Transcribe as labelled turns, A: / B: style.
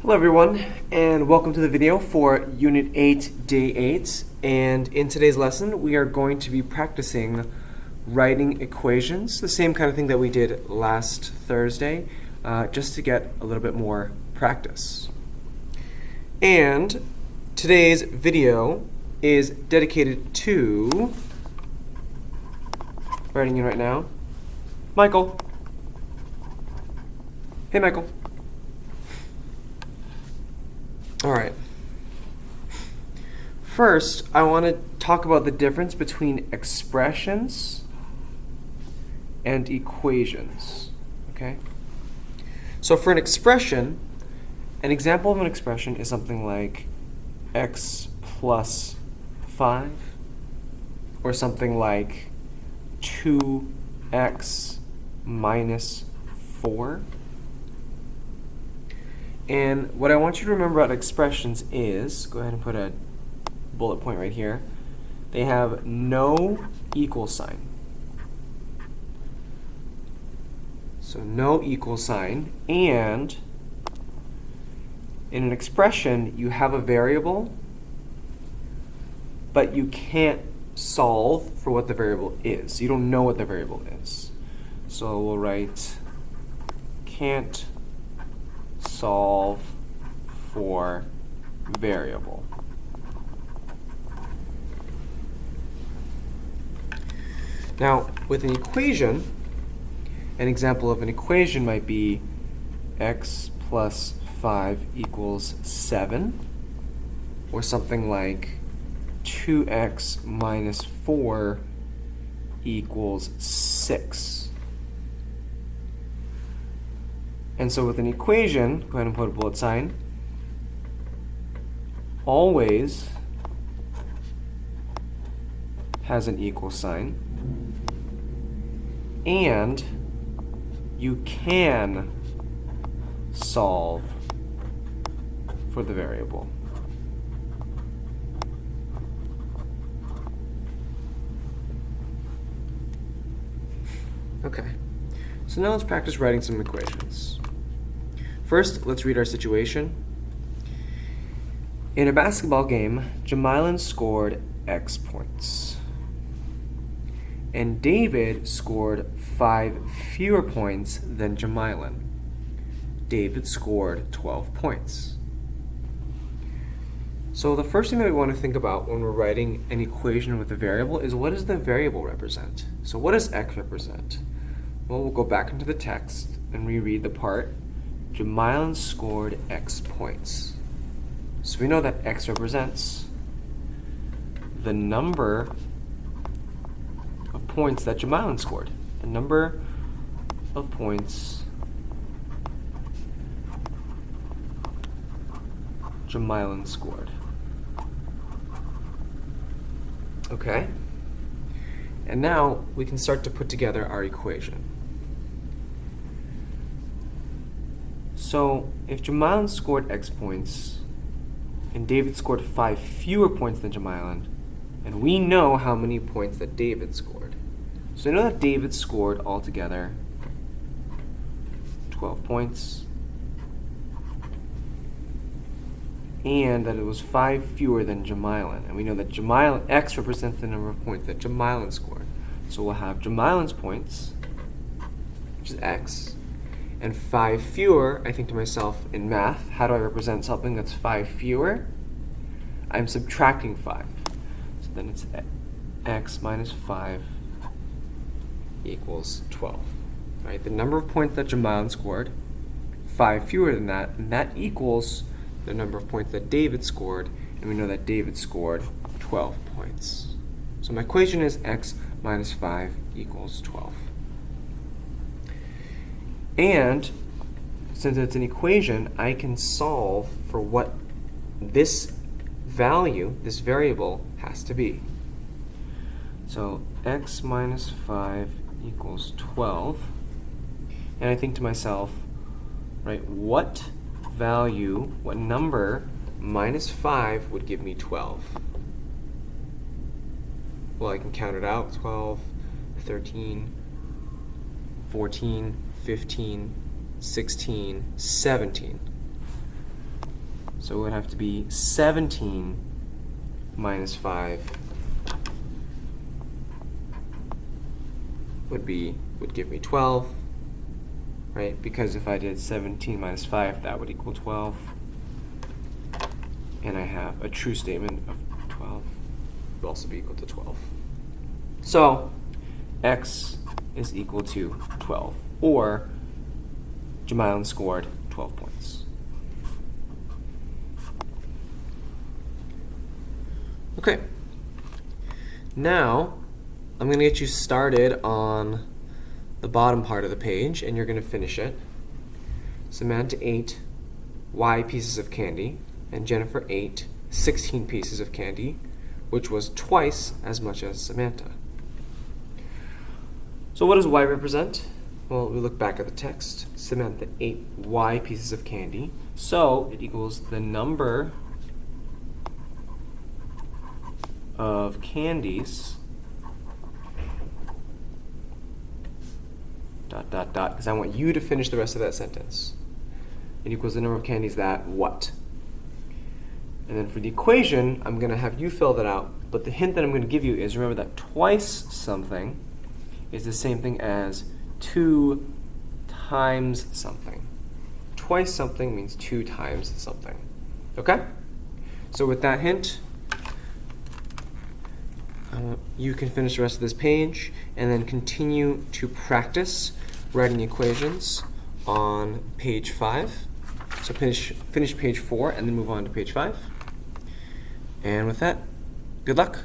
A: Hello everyone, and welcome to the video for Unit 8, Day 8. And in today's lesson, we are going to be practicing writing equations, the same kind of thing that we did last Thursday, just to get a little bit more practice. And today's video is dedicated to, writing in right now, Michael. Hey Michael. All right. First, I want to talk about the difference between expressions and equations. Okay? So for an expression, an example of an expression is something like x plus 5, or something like 2x minus 4. And what I want you to remember about expressions is, go ahead and put a bullet point right here, they have no equal sign. So no equal sign, and in an expression you have a variable, but you can't solve for what the variable is. You don't know what the variable is. So we'll write can't solve for variable. Now, with an equation, an example of an equation might be x plus 5 equals 7, or something like 2x minus 4 equals 6. And so with an equation, go ahead and put a bullet sign, always has an equal sign, and you can solve for the variable. Okay, so now let's practice writing some equations. First, let's read our situation. In a basketball game, Jamilan scored X points, and David scored 5 fewer points than Jamilan. David scored 12 points. So the first thing that we want to think about when we're writing an equation with a variable is, what does the variable represent? So what does X represent? Well, we'll go back into the text and reread the part. Jamilan scored X points. So we know that X represents the number of points that Jamilan scored. The number of points Jamilan scored. Okay? And now we can start to put together our equation. So if Jamilan scored X points, and David scored 5 fewer points than Jamilan, and we know how many points that David scored. So we know that David scored altogether 12 points, and that it was 5 fewer than Jamilan. And we know that Jamilan, X represents the number of points that Jamilan scored. So we'll have Jamilan's points, which is X, and 5 fewer. I think to myself, in math, how do I represent something that's 5 fewer? I'm subtracting 5. So then it's X minus 5 equals 12. Right? The number of points that Jamilan scored, 5 fewer than that, and that equals the number of points that David scored, and we know that David scored 12 points. So my equation is X minus 5 equals 12. And since it's an equation, I can solve for what this value, this variable, has to be. So X minus 5 equals 12. And I think to myself, right, what value, what number minus 5 would give me 12? Well, I can count it out. 12, 13, 14, 15, 16, 17. So it would have to be 17 minus 5 would give me 12, right? Because if I did 17 minus 5, that would equal 12. And I have a true statement of 12 would also be equal to 12. So x is equal to 12, or Jamilan scored 12 points. Okay, now I'm going to get you started on the bottom part of the page, and you're going to finish it. Samantha ate Y pieces of candy, and Jennifer ate 16 pieces of candy, which was twice as much as Samantha. So what does Y represent? Well, we look back at the text. Samantha ate Y pieces of candy, so it equals the number of candies because I want you to finish the rest of that sentence. It equals the number of candies that what? And then for the equation, I'm going to have you fill that out, but the hint that I'm going to give you is remember that twice something is the same thing as 2 times something. Twice something means 2 times something. Okay? So with that hint, you can finish the rest of this page and then continue to practice writing equations on page 5. So finish page 4 and then move on to page 5. And with that, good luck.